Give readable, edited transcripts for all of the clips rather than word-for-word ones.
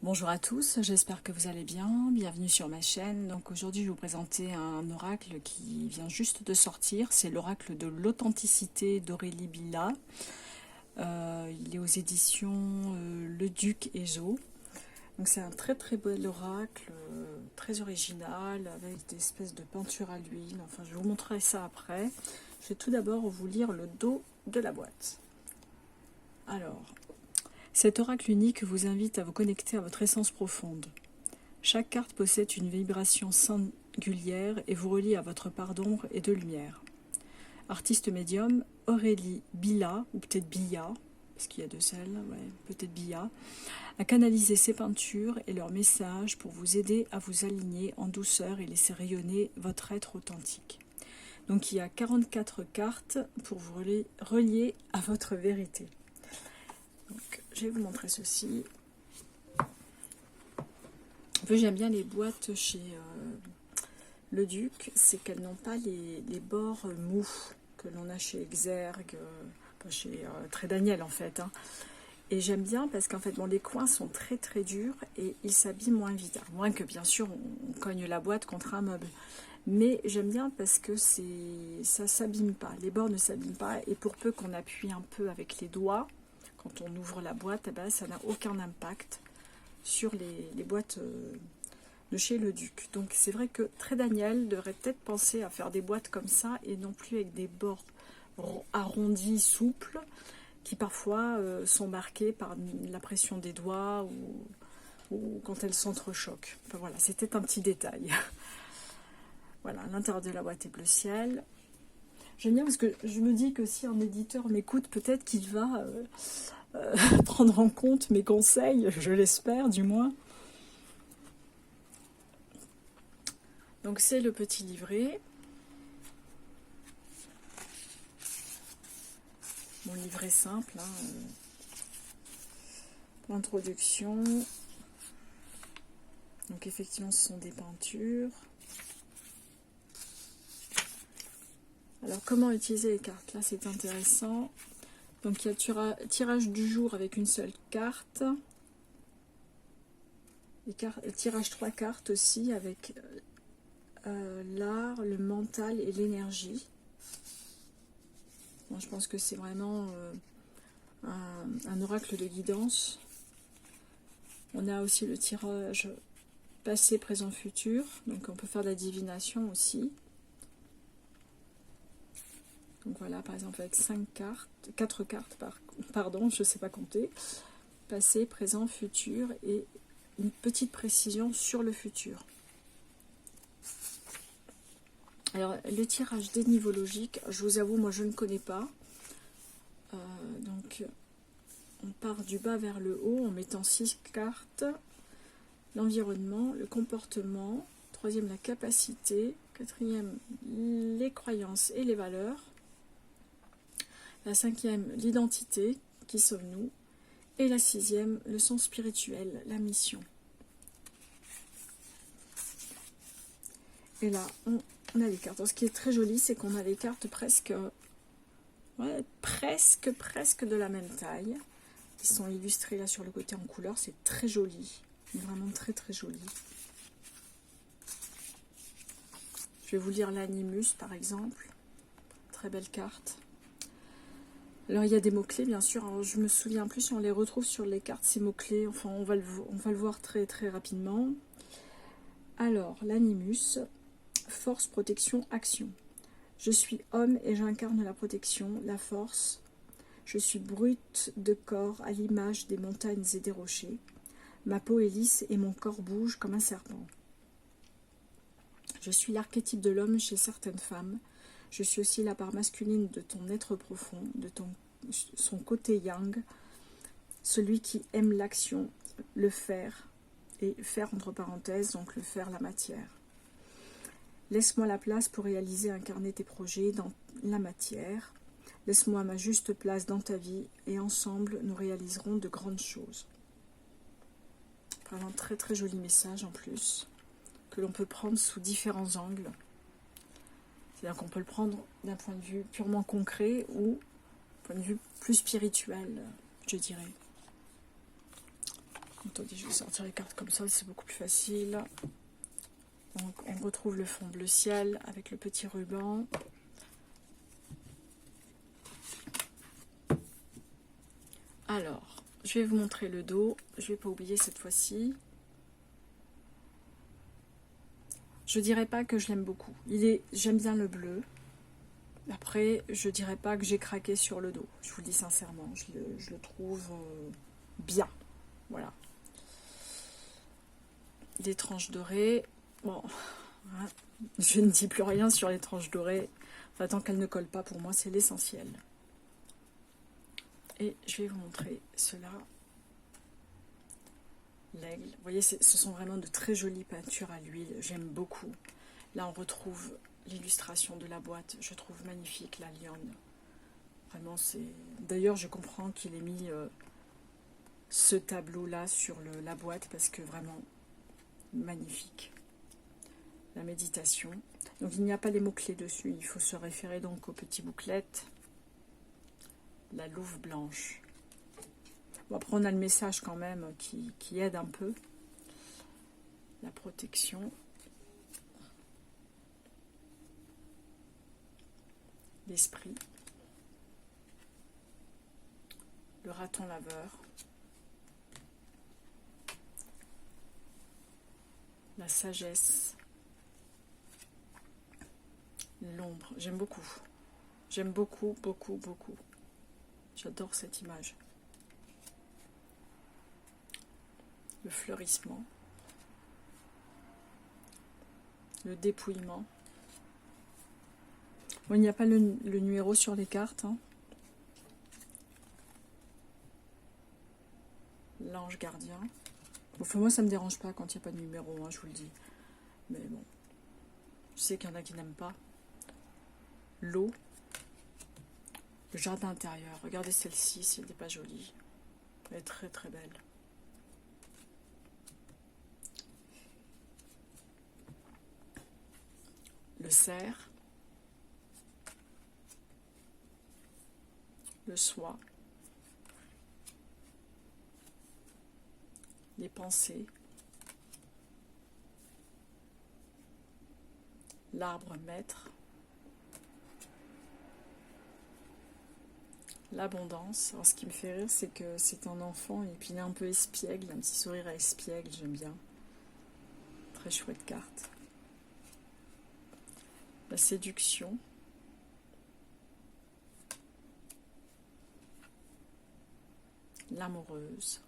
Bonjour à tous, j'espère que vous allez bien. Bienvenue sur ma chaîne. Donc aujourd'hui, je vais vous présenter un oracle qui vient juste de sortir. C'est l'oracle de l'authenticité d'Aurélie Billa. Il est aux éditions Le Duc et Jo. Donc c'est un très très bel oracle, très original, avec des espèces de peintures à l'huile. Enfin, je vais vous montrer ça après. Je vais tout d'abord vous lire le dos de la boîte. Alors, cet oracle unique vous invite à vous connecter à votre essence profonde. Chaque carte possède une vibration singulière et vous relie à votre part d'ombre et de lumière. Artiste médium, Aurélie Billa, ou peut-être Billa, parce qu'il y a deux celles, ouais, peut-être Billa, a canalisé ses peintures et leurs messages pour vous aider à vous aligner en douceur et laisser rayonner votre être authentique. Donc il y a 44 cartes pour vous relier à votre vérité. Donc, je vais vous montrer ceci. En fait, j'aime bien les boîtes chez Le Duc, c'est qu'elles n'ont pas les bords mous que l'on a chez Exergue, chez Très Daniel en fait. Hein. Et j'aime bien parce qu'en fait, bon, les coins sont très très durs et ils s'abîment moins vite. À moins que bien sûr on cogne la boîte contre un meuble. Mais j'aime bien parce que ça s'abîme pas, les bords ne s'abîment pas et pour peu qu'on appuie un peu avec les doigts, quand on ouvre la boîte, eh ben, ça n'a aucun impact sur les boîtes de chez Le Duc. Donc c'est vrai que Très Daniel devrait peut-être penser à faire des boîtes comme ça et non plus avec des bords arrondis, souples, qui parfois sont marqués par la pression des doigts ou quand elles s'entrechoquent. Enfin voilà, c'était un petit détail. Voilà, l'intérieur de la boîte est bleu ciel. J'aime bien parce que je me dis que si un éditeur m'écoute, peut-être qu'il va prendre en compte mes conseils, je l'espère du moins. Donc c'est le petit livret. Mon livret simple. Hein, l'introduction. Donc effectivement ce sont des peintures. Alors comment utiliser les cartes? Là c'est intéressant. Donc il y a tirage du jour avec une seule carte. Tirage 3 cartes aussi avec l'art, le mental et l'énergie. Bon, je pense que c'est vraiment un oracle de guidance. On a aussi le tirage passé, présent, futur. Donc on peut faire de la divination aussi. Donc voilà, par exemple avec 4 cartes, pardon, je ne sais pas compter. Passé, présent, futur et une petite précision sur le futur. Alors, le tirage dénivologique, je vous avoue, moi je ne connais pas. Donc, on part du bas vers le haut en mettant 6 cartes. L'environnement, le comportement, 3e la capacité, 4e les croyances et les valeurs, la 5e l'identité, qui sommes-nous, et la 6e le sens spirituel, la mission. Et là, on a les cartes. Alors, ce qui est très joli, c'est qu'on a les cartes presque de la même taille. Ils sont illustrés là sur le côté en couleur. C'est très joli. Vraiment très très joli. Je vais vous lire l'Animus par exemple. Très belle carte. Alors il y a des mots-clés bien sûr. Alors, je me souviens plus si on les retrouve sur les cartes, ces mots-clés. Enfin, on va le voir très très rapidement. Alors, l'Animus. Force, protection, action. Je suis homme et j'incarne la protection, la force. Je suis brute de corps à l'image des montagnes et des rochers. Ma peau est lisse et mon corps bouge comme un serpent. Je suis l'archétype de l'homme chez certaines femmes. Je suis aussi la part masculine de ton être profond, de son côté yang, celui qui aime l'action, le faire, et faire entre parenthèses, donc le faire, la matière. Laisse-moi la place pour réaliser et incarner tes projets dans la matière. Laisse-moi ma juste place dans ta vie et ensemble nous réaliserons de grandes choses. Vraiment très très joli message en plus, que l'on peut prendre sous différents angles. C'est-à-dire qu'on peut le prendre d'un point de vue purement concret ou d'un point de vue plus spirituel, je dirais. Attendez, je vais sortir les cartes comme ça, c'est beaucoup plus facile. Donc, on retrouve le fond bleu ciel avec le petit ruban. Alors, je vais vous montrer le dos. Je ne vais pas oublier cette fois-ci. Je dirais pas que je l'aime beaucoup. J'aime bien le bleu. Après, je dirais pas que j'ai craqué sur le dos. Je vous le dis sincèrement, je le trouve bien. Voilà. Des tranches dorées. Bon, hein, je ne dis plus rien sur les tranches dorées. Enfin, tant qu'elles ne collent pas, pour moi, c'est l'essentiel. Et je vais vous montrer cela. L'aigle. Vous voyez, ce sont vraiment de très jolies peintures à l'huile. J'aime beaucoup. Là, on retrouve l'illustration de la boîte. Je trouve magnifique, la lionne. Vraiment, c'est... D'ailleurs, je comprends qu'il ait mis ce tableau-là sur la boîte parce que vraiment, magnifique. La méditation. Donc, il n'y a pas les mots-clés dessus. Il faut se référer donc aux petites bouclettes. La louve blanche. Bon, après, on a le message quand même qui aide un peu. La protection. L'esprit. Le raton laveur. La sagesse. L'ombre. J'aime beaucoup. J'aime beaucoup, beaucoup, beaucoup. J'adore cette image. Le fleurissement, le dépouillement. Bon, il n'y a pas le numéro sur les cartes. Hein. L'ange gardien. Bon, enfin, moi, ça ne me dérange pas quand il n'y a pas de numéro, hein, je vous le dis. Mais bon, je sais qu'il y en a qui n'aiment pas. L'eau. Le jardin intérieur. Regardez celle-ci, si elle n'est pas jolie. Elle est très très belle. Le cerf, le soie, les pensées, l'arbre maître, l'abondance. Alors, ce qui me fait rire, c'est que c'est un enfant et puis il est un peu espiègle, un petit sourire à espiègle, j'aime bien. Très chouette carte. La séduction. L'amoureuse.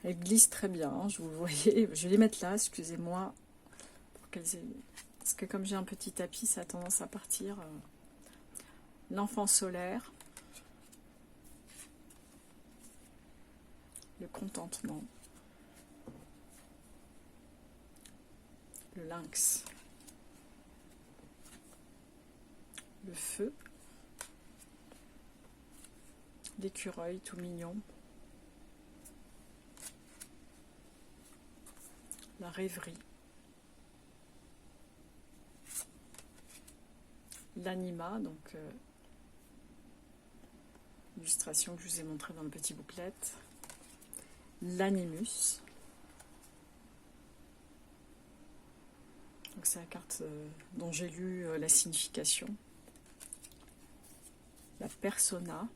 Elle glisse très bien, hein, je vous le voyez. Je vais les mettre là, excusez-moi. Parce que comme j'ai un petit tapis, ça a tendance à partir. L'enfant solaire. Le contentement. Le lynx. Le feu. L'écureuil tout mignon. La rêverie. L'anima, donc illustration que je vous ai montrée dans le petit booklet. L'animus. Donc c'est la carte dont j'ai lu la signification. La persona.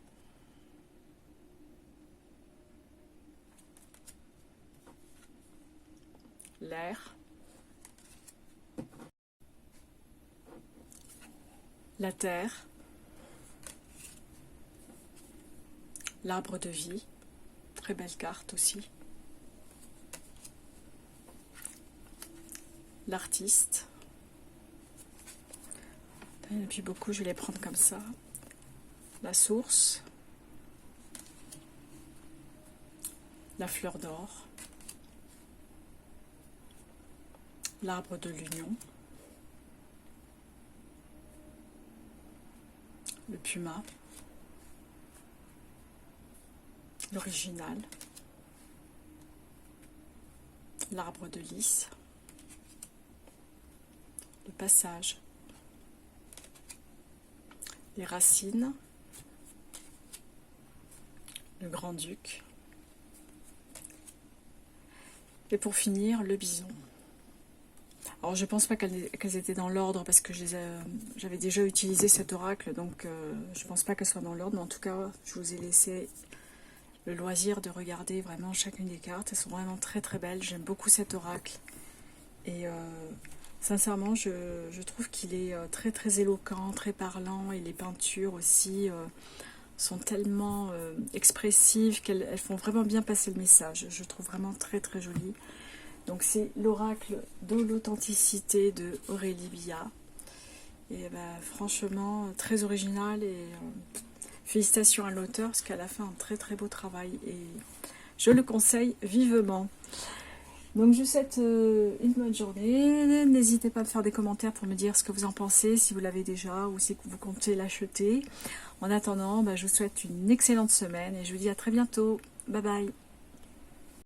L'air. La terre. L'arbre de vie. Très belle carte aussi. L'artiste. Et puis beaucoup, je vais les prendre comme ça. La source. La fleur d'or. L'arbre de l'union. Le puma. L'original. L'arbre de lys. Le passage. Les racines. le grand-duc. Et pour finir, le bison. Alors je pense pas qu'elles étaient dans l'ordre parce que j'avais déjà utilisé cet oracle, donc je pense pas qu'elles soient dans l'ordre, mais en tout cas je vous ai laissé le loisir de regarder vraiment chacune des cartes. Elles sont vraiment très très belles, j'aime beaucoup cet oracle. Et sincèrement je trouve qu'il est très très éloquent, très parlant, et les peintures aussi sont tellement expressives qu'elles font vraiment bien passer le message. Je trouve vraiment très très joli. Donc c'est l'oracle de l'authenticité de Aurélie Bia. Et franchement, très original, et félicitations à l'auteur parce qu'elle a fait un très très beau travail et je le conseille vivement. Donc je vous souhaite une bonne journée. N'hésitez pas à me faire des commentaires pour me dire ce que vous en pensez, si vous l'avez déjà ou si vous comptez l'acheter. En attendant, je vous souhaite une excellente semaine et je vous dis à très bientôt. Bye bye.